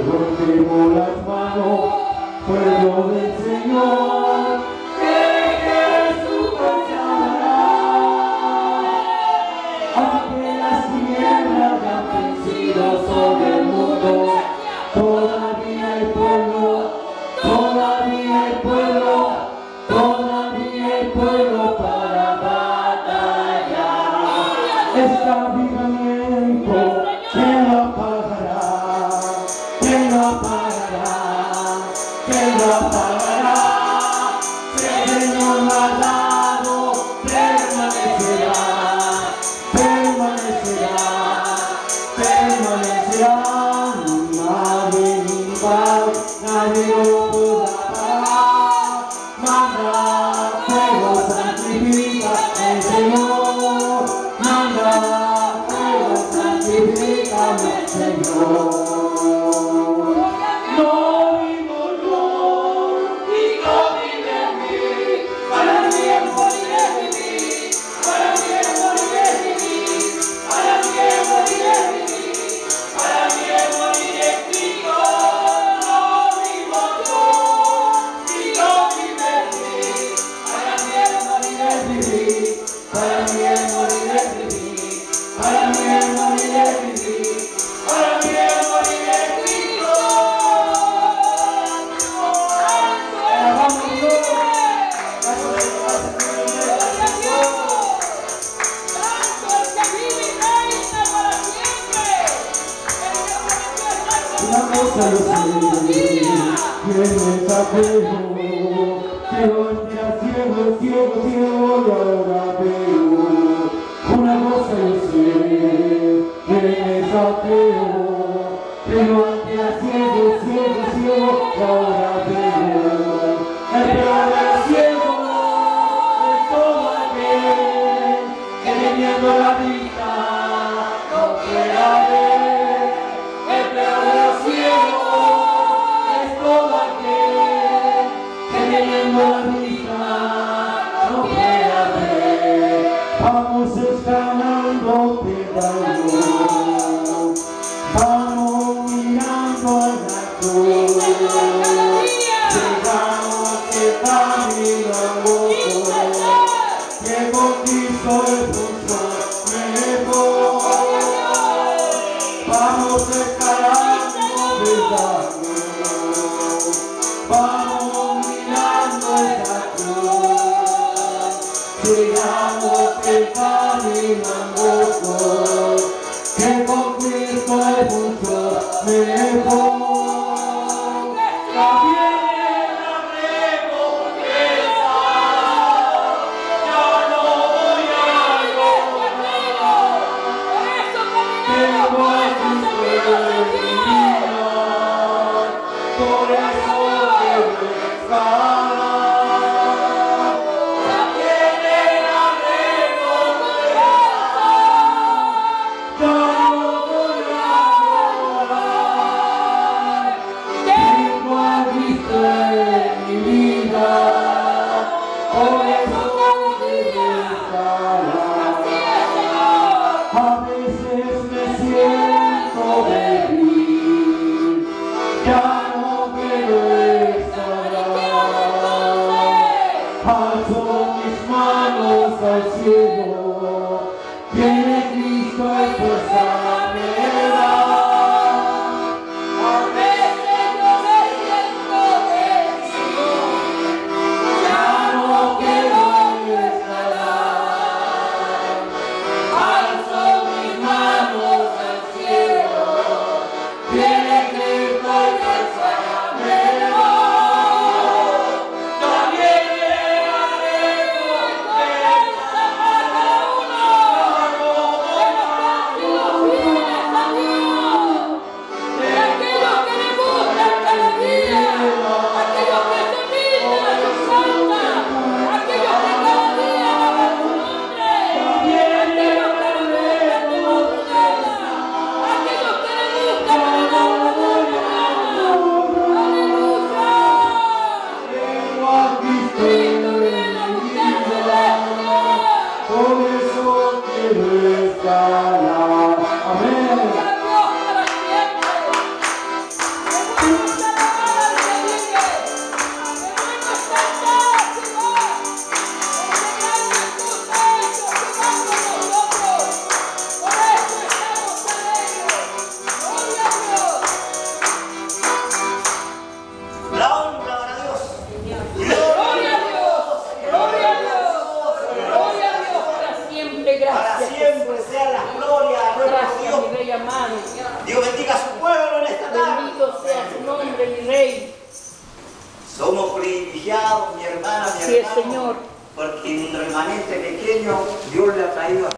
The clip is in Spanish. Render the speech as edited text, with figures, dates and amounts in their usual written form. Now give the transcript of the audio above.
levantemos las manos, pueblo del Señor, que Jesús nos salvará. Aunque las tinieblas han vencido sobre el mundo, todavía hay pueblo, todavía hay pueblo, todavía hay pueblo para batallar. Está avivamiento, ¿quién lo apagará? ¿Quién lo apagará? ¿Quién lo apagará? Si el Señor lo ha dado, permanecerá, permanecerá, permanecerá. Nadie ni igual, nadie lo podrá parar. Manda fuego, santifica el Señor. Manda fuego, santifica el Señor. No vivo yo, Cristo vive en mí. Para mí el morir es vivir, para mí el morir es vivir, para mí el morir es vivir, para mí el morir es Cristo. No vivo yo, Cristo vive en mí. Para mí el morir es vivir, para mí el morir es vivir, para mí el morir es vivir, para mí el morir es Cristo. Alabamos a Dios. Una cosa yo sé, que me tapeo, que hoy era ciego, ciego, ciego y ahora veo. Una cosa yo sé, que me tapeo, que hoy era ciego, ciego, ciego y ahora veo. El peor de los ciegos es todo aquel que teniendo la vista no pueda ver. El peor de los ciegos es todo aquel que teniendo la vista no pueda ver. Vamos escalando pedaleando, vamos mirando a la cruz. Llegamos que camino al gozo, que con Cristo el pulso me voy. Vamos escalando pedaleando, vamos mirando esa cruz. Llegamos que camino al gozo, que con Cristo el pulso me voy. A veces me siento débil, Dios bendiga a su pueblo en esta tarde. Bendito sea su nombre, mi rey. Somos privilegiados, mi hermana, mi Sí, hermano, Señor. porque en un remanente pequeño Dios le ha traído a